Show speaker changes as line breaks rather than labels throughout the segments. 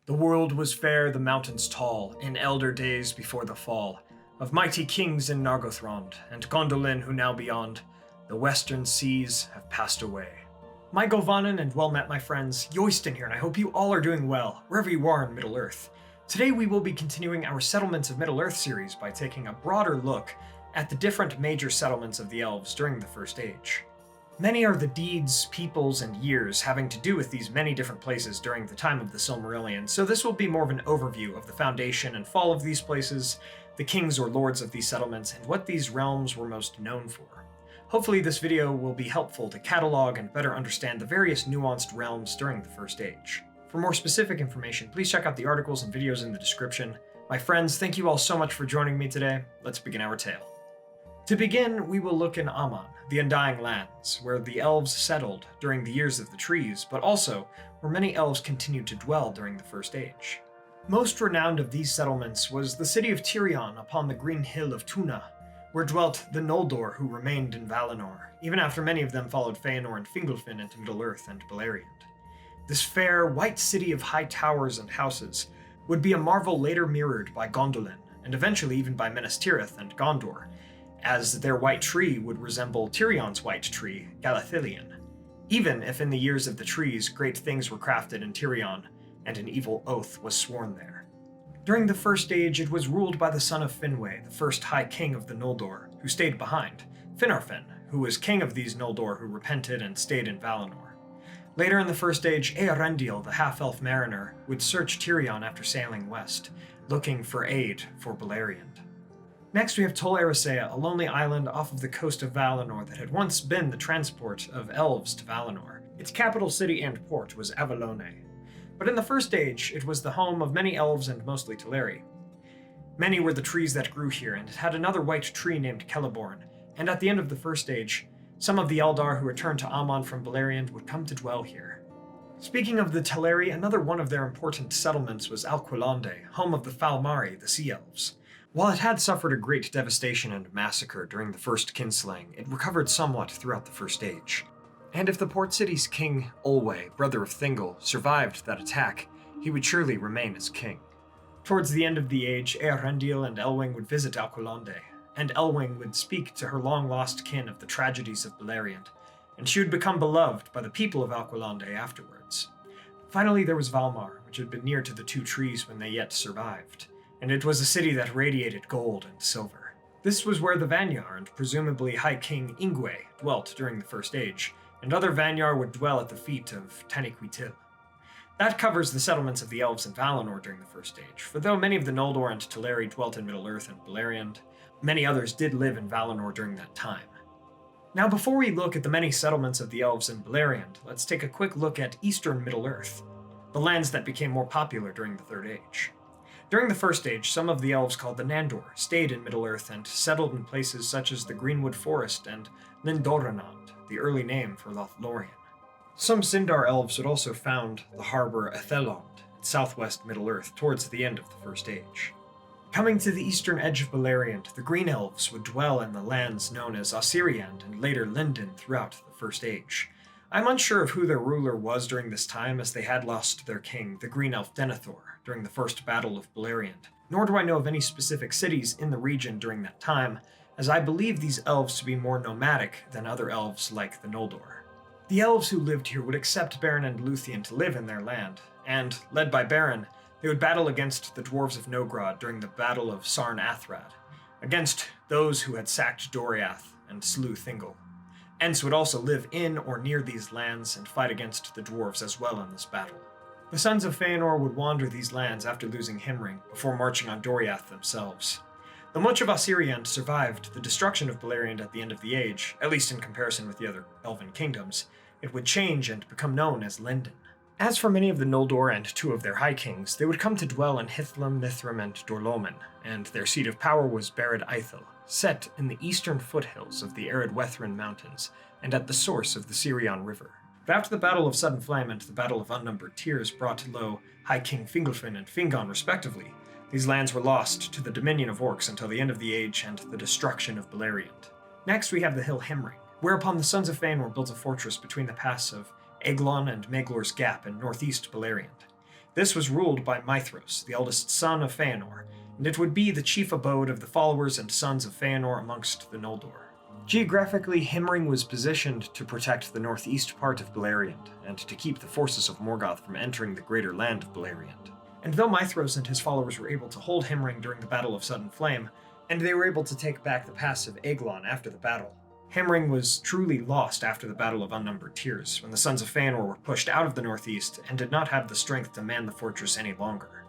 The world was fair, the mountains tall, in elder days before the fall of mighty kings in Nargothrond, and Gondolin who now beyond the western seas have passed away. My Govanen and well met my friends, Yoistin here, and I hope you all are doing well, wherever you are in Middle-earth. Today we will be continuing our Settlements of Middle-earth series by taking a broader look at the different major settlements of the Elves during the First Age. Many are the deeds, peoples, and years having to do with these many different places during the time of the Silmarillion, so this will be more of an overview of the foundation and fall of these places, the kings or lords of these settlements, and what these realms were most known for. Hopefully this video will be helpful to catalog and better understand the various nuanced realms during the First Age. For more specific information, please check out the articles and videos in the description. My friends, thank you all so much for joining me today. Let's begin our tale. To begin, we will look in Aman, the Undying Lands, where the elves settled during the Years of the Trees, but also where many elves continued to dwell during the First Age. Most renowned of these settlements was the city of Tirion upon the green hill of Tuna, where dwelt the Noldor who remained in Valinor, even after many of them followed Feanor and Fingolfin into Middle-earth and Beleriand. This fair, white city of high towers and houses would be a marvel later mirrored by Gondolin, and eventually even by Minas Tirith and Gondor, as their white tree would resemble Tirion's white tree, Galathylion, even if in the Years of the Trees great things were crafted in Tirion, and an evil oath was sworn there. During the First Age, it was ruled by the son of Finwë, the first High King of the Noldor, who stayed behind, Finarfin, who was king of these Noldor who repented and stayed in Valinor. Later in the First Age, Eärendil, the half-elf mariner, would search Tirion after sailing west, looking for aid for Beleriand. Next we have Tol Eressëa, a lonely island off of the coast of Valinor that had once been the transport of elves to Valinor. Its capital city and port was Avalone. But in the First Age, it was the home of many elves and mostly Teleri. Many were the trees that grew here, and it had another white tree named Celeborn, and at the end of the First Age, some of the Eldar who returned to Aman from Beleriand would come to dwell here. Speaking of the Teleri, another one of their important settlements was Alquilande, home of the Falmari, the Sea Elves. While it had suffered a great devastation and massacre during the first kinslaying, it recovered somewhat throughout the First Age. And if the port city's king, Olwe, brother of Thingol, survived that attack, he would surely remain as king. Towards the end of the age, Eärendil and Elwing would visit Alquilande, and Elwing would speak to her long-lost kin of the tragedies of Beleriand, and she would become beloved by the people of Alquilande afterwards. Finally, there was Valmar, which had been near to the two trees when they yet survived, and it was a city that radiated gold and silver. This was where the Vanyar and presumably High King Ingwe dwelt during the First Age, and other Vanyar would dwell at the feet of Taniquetil. That covers the settlements of the Elves in Valinor during the First Age, for though many of the Noldor and Teleri dwelt in Middle-earth and Beleriand, many others did live in Valinor during that time. Now before we look at the many settlements of the Elves in Beleriand, let's take a quick look at Eastern Middle-earth, the lands that became more popular during the Third Age. During the First Age, some of the elves called the Nandor stayed in Middle-earth and settled in places such as the Greenwood Forest and Lindoranand, the early name for Lothlorien. Some Sindar elves would also found the harbor Ethelond in southwest Middle-earth towards the end of the First Age. Coming to the eastern edge of Beleriand, the Green Elves would dwell in the lands known as Osiriand and later Lindon throughout the First Age. I'm unsure of who their ruler was during this time, as they had lost their king, the Green Elf Denethor, during the First Battle of Beleriand, nor do I know of any specific cities in the region during that time, as I believe these elves to be more nomadic than other elves like the Noldor. The elves who lived here would accept Beren and Luthien to live in their land, and, led by Beren, they would battle against the dwarves of Nogrod during the Battle of Sarn Athrad, against those who had sacked Doriath and slew Thingol. Ents would also live in or near these lands and fight against the dwarves as well in this battle. The sons of Feanor would wander these lands after losing Himring, before marching on Doriath themselves. Though much of Osiriand survived the destruction of Beleriand at the end of the age, at least in comparison with the other elven kingdoms, it would change and become known as Lindon. As for many of the Noldor and two of their High Kings, they would come to dwell in Hithlum, Nithrim, and Dorloman, and their seat of power was Barad Eithel, set in the eastern foothills of the arid Wethrin Mountains, and at the source of the Sirion River. But after the Battle of Sudden Flame and the Battle of Unnumbered Tears brought low High King Fingolfin and Fingon respectively, these lands were lost to the dominion of orcs until the end of the age and the destruction of Beleriand. Next we have the hill Himring, whereupon the sons of Feanor built a fortress between the pass of Eglon and Maglor's Gap in northeast Beleriand. This was ruled by Maethros, the eldest son of Feanor, and it would be the chief abode of the followers and sons of Feanor amongst the Noldor. Geographically, Himring was positioned to protect the northeast part of Beleriand, and to keep the forces of Morgoth from entering the greater land of Beleriand. And though Maethros and his followers were able to hold Himring during the Battle of Sudden Flame, and they were able to take back the pass of Eglon after the battle, Himring was truly lost after the Battle of Unnumbered Tears, when the Sons of Feanor were pushed out of the northeast and did not have the strength to man the fortress any longer.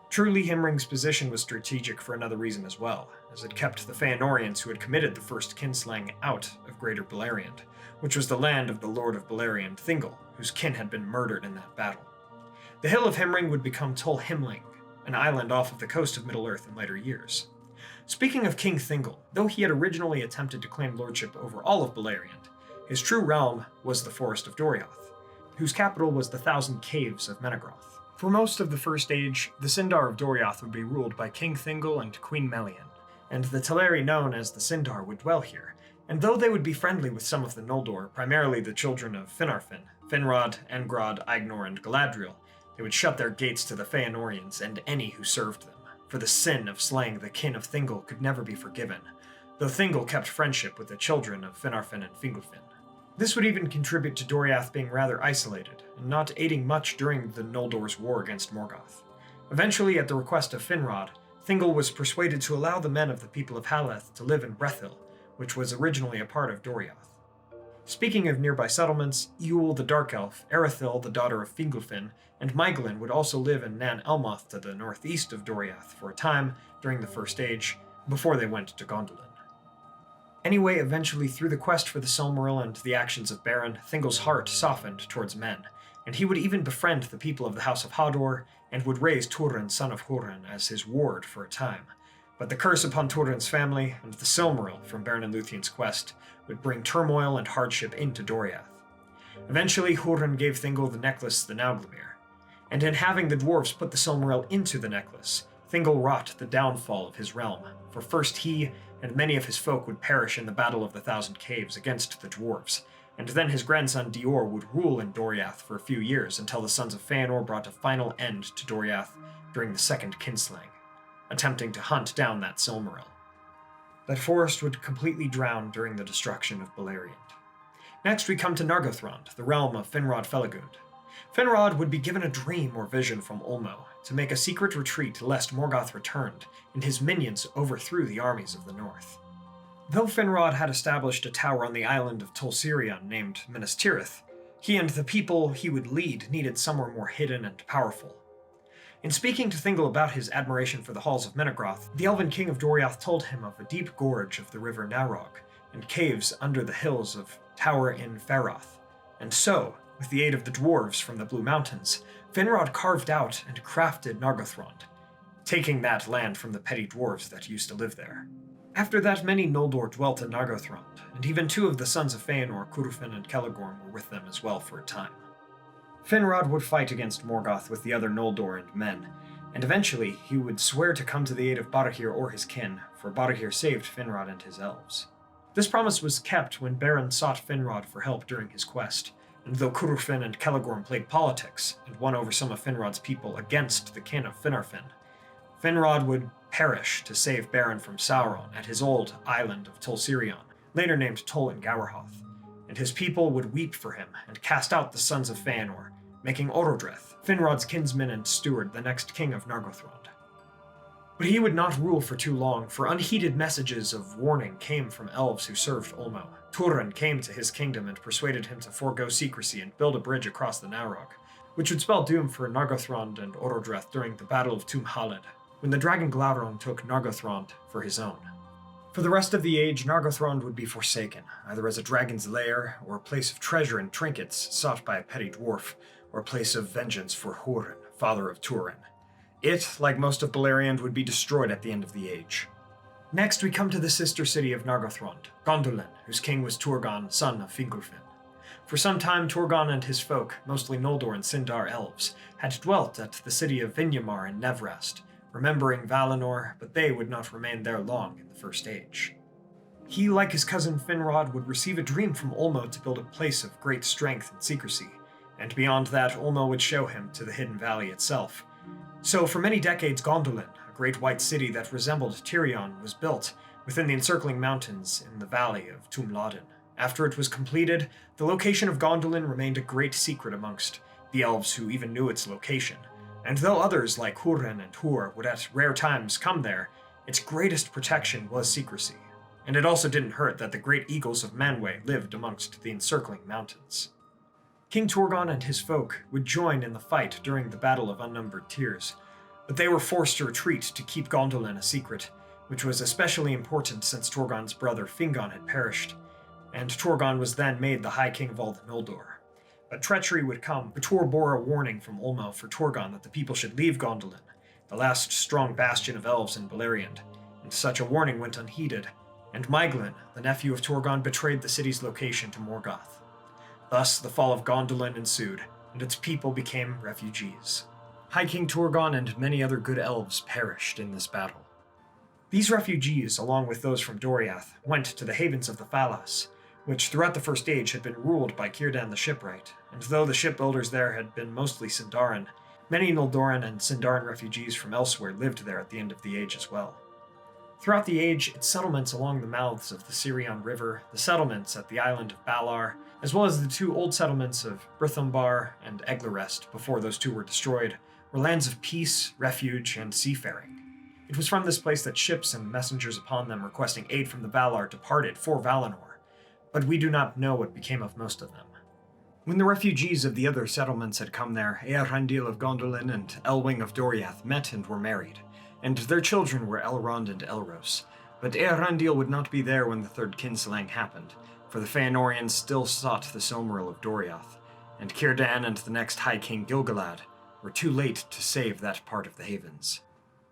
Truly, Himring's position was strategic for another reason as well, as it kept the Feanorians who had committed the first kinslaying out of Greater Beleriand, which was the land of the Lord of Beleriand, Thingol, whose kin had been murdered in that battle. The Hill of Himring would become Tol Himling, an island off of the coast of Middle-earth in later years. Speaking of King Thingol, though he had originally attempted to claim lordship over all of Beleriand, his true realm was the Forest of Doriath, whose capital was the Thousand Caves of Menegroth. For most of the First Age, the Sindar of Doriath would be ruled by King Thingol and Queen Melian, and the Teleri known as the Sindar would dwell here, and though they would be friendly with some of the Noldor, primarily the children of Finarfin, Finrod, Engrod, Aignor, and Galadriel, they would shut their gates to the Feanorians and any who served them, for the sin of slaying the kin of Thingol could never be forgiven, though Thingol kept friendship with the children of Finarfin and Fingolfin. This would even contribute to Doriath being rather isolated, and not aiding much during the Noldor's war against Morgoth. Eventually, at the request of Finrod, Thingol was persuaded to allow the men of the people of Haleth to live in Brethil, which was originally a part of Doriath. Speaking of nearby settlements, Yule the Dark Elf, Erethil the daughter of Fingolfin, and Maiglin would also live in Nan Elmoth to the northeast of Doriath for a time during the First Age, before they went to Gondolin. Anyway, eventually through the quest for the Silmarillion and the actions of Beren, Thingol's heart softened towards men, and he would even befriend the people of the House of Hador, and would raise Turin, son of Hurin, as his ward for a time. But the curse upon Turin's family, and the Silmaril from Beren and Lúthien's quest, would bring turmoil and hardship into Doriath. Eventually, Hurin gave Thingol the necklace the Nauglamir, and in having the dwarves put the Silmaril into the necklace, Thingol wrought the downfall of his realm, for first he and many of his folk would perish in the Battle of the Thousand Caves against the dwarves, and then his grandson Dior would rule in Doriath for a few years until the Sons of Feanor brought a final end to Doriath during the Second Kinslaying, attempting to hunt down that Silmaril. That forest would completely drown during the destruction of Beleriand. Next we come to Nargothrond, the realm of Finrod Felagund. Finrod would be given a dream or vision from Ulmo to make a secret retreat lest Morgoth returned and his minions overthrew the armies of the north. Though Finrod had established a tower on the island of Tolsirion named Minas Tirith, he and the people he would lead needed somewhere more hidden and powerful. In speaking to Thingol about his admiration for the halls of Menegroth, the Elven King of Doriath told him of a deep gorge of the river Narog and caves under the hills of Tower in Feroth. And so, with the aid of the dwarves from the Blue Mountains, Finrod carved out and crafted Nargothrond, taking that land from the petty dwarves that used to live there. After that, many Noldor dwelt in Nargothrond, and even two of the sons of Feanor, Curufin and Celegorm, were with them as well for a time. Finrod would fight against Morgoth with the other Noldor and men, and eventually he would swear to come to the aid of Barahir or his kin, for Barahir saved Finrod and his elves. This promise was kept when Beren sought Finrod for help during his quest, and though Curufin and Celegorm played politics and won over some of Finrod's people against the kin of Finarfin, Finrod would perish to save Beren from Sauron at his old island of Tolsirion, later named Tol in Gowerhoth, and his people would weep for him and cast out the sons of Feanor, making Orodreth, Finrod's kinsman and steward, the next king of Nargothrond. But he would not rule for too long, for unheeded messages of warning came from elves who served Ulmo. Turin came to his kingdom and persuaded him to forego secrecy and build a bridge across the Narog, which would spell doom for Nargothrond and Orodreth during the Battle of Tum Halid, when the dragon Glaurung took Nargothrond for his own. For the rest of the age, Nargothrond would be forsaken, either as a dragon's lair, or a place of treasure and trinkets sought by a petty dwarf, or a place of vengeance for Hurin, father of Turin. It, like most of Beleriand, would be destroyed at the end of the age. Next we come to the sister city of Nargothrond, Gondolin, whose king was Turgon, son of Fingolfin. For some time, Turgon and his folk, mostly Noldor and Sindar elves, had dwelt at the city of Vinyamar in Nevrast, remembering Valinor, but they would not remain there long in the First Age. He, like his cousin Finrod, would receive a dream from Ulmo to build a place of great strength and secrecy, and beyond that Ulmo would show him to the hidden valley itself. So for many decades Gondolin, a great white city that resembled Tirion, was built within the encircling mountains in the valley of Tumladen. After it was completed, the location of Gondolin remained a great secret amongst the elves who even knew its location, and though others like Hurin and Hur would at rare times come there, its greatest protection was secrecy. And it also didn't hurt that the great eagles of Manwë lived amongst the encircling mountains. King Turgon and his folk would join in the fight during the Battle of Unnumbered Tears, but they were forced to retreat to keep Gondolin a secret, which was especially important since Turgon's brother Fingon had perished, and Turgon was then made the High King of all the Noldor. But treachery would come. Tur bore a warning from Ulmo for Turgon that the people should leave Gondolin, the last strong bastion of elves in Beleriand, and such a warning went unheeded, and Maeglin, the nephew of Turgon, betrayed the city's location to Morgoth. Thus, the fall of Gondolin ensued, and its people became refugees. High King Turgon and many other good elves perished in this battle. These refugees, along with those from Doriath, went to the havens of the Falas, which throughout the First Age had been ruled by Círdan the Shipwright, and though the shipbuilders there had been mostly Sindarin, many Noldoran and Sindarin refugees from elsewhere lived there at the end of the Age as well. Throughout the Age, its settlements along the mouths of the Sirion River, the settlements at the island of Balar, as well as the two old settlements of Brythumbar and Eglarest before those two were destroyed, were lands of peace, refuge, and seafaring. It was from this place that ships and messengers upon them requesting aid from the Valar departed for Valinor, but we do not know what became of most of them. When the refugees of the other settlements had come there, Eärendil of Gondolin and Elwing of Doriath met and were married, and their children were Elrond and Elros. But Eärendil would not be there when the third kinslaying happened, for the Feanorians still sought the Silmaril of Doriath, and Círdan and the next High King Gil-galad were too late to save that part of the havens.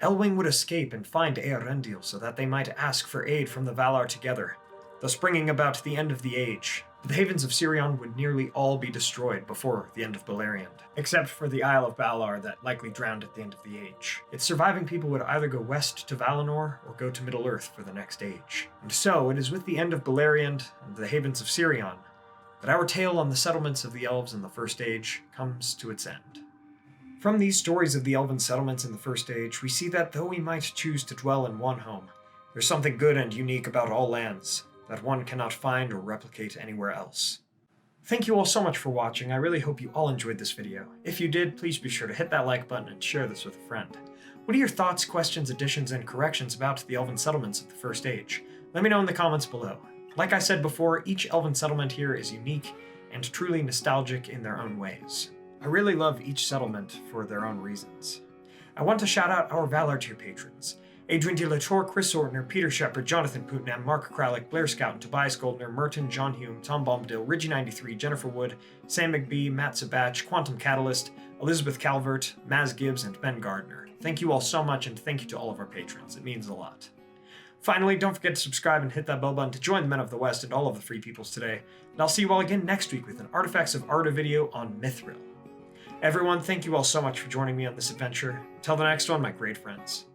Elwing would escape and find Eärendil so that they might ask for aid from the Valar together, thus bringing about the end of the Age. The havens of Sirion would nearly all be destroyed before the end of Beleriand, except for the Isle of Balar that likely drowned at the end of the Age. Its surviving people would either go west to Valinor or go to Middle-earth for the next Age. And so, it is with the end of Beleriand and the havens of Sirion that our tale on the settlements of the elves in the First Age comes to its end. From these stories of the elven settlements in the First Age, we see that though we might choose to dwell in one home, there's something good and unique about all lands that one cannot find or replicate anywhere else. Thank you all so much for watching. I really hope you all enjoyed this video. If you did, please be sure to hit that like button and share this with a friend. What are your thoughts, questions, additions, and corrections about the elven settlements of the First Age? Let me know in the comments below. Like I said before, each elven settlement here is unique and truly nostalgic in their own ways. I really love each settlement for their own reasons. I want to shout out our Valar tier patrons: Adrian de la Tour, Chris Ortner, Peter Shepard, Jonathan Putnam, Mark Kralik, Blair Scout, and Tobias Goldner, Merton, John Hume, Tom Bombadil, Reggie93, Jennifer Wood, Sam McBee, Matt Sabach, Quantum Catalyst, Elizabeth Calvert, Maz Gibbs, and Ben Gardner. Thank you all so much, and thank you to all of our patrons. It means a lot. Finally, don't forget to subscribe and hit that bell button to join the Men of the West and all of the Free Peoples today. And I'll see you all again next week with an Artifacts of Arda video on Mithril. Everyone, thank you all so much for joining me on this adventure. Till the next one, my great friends.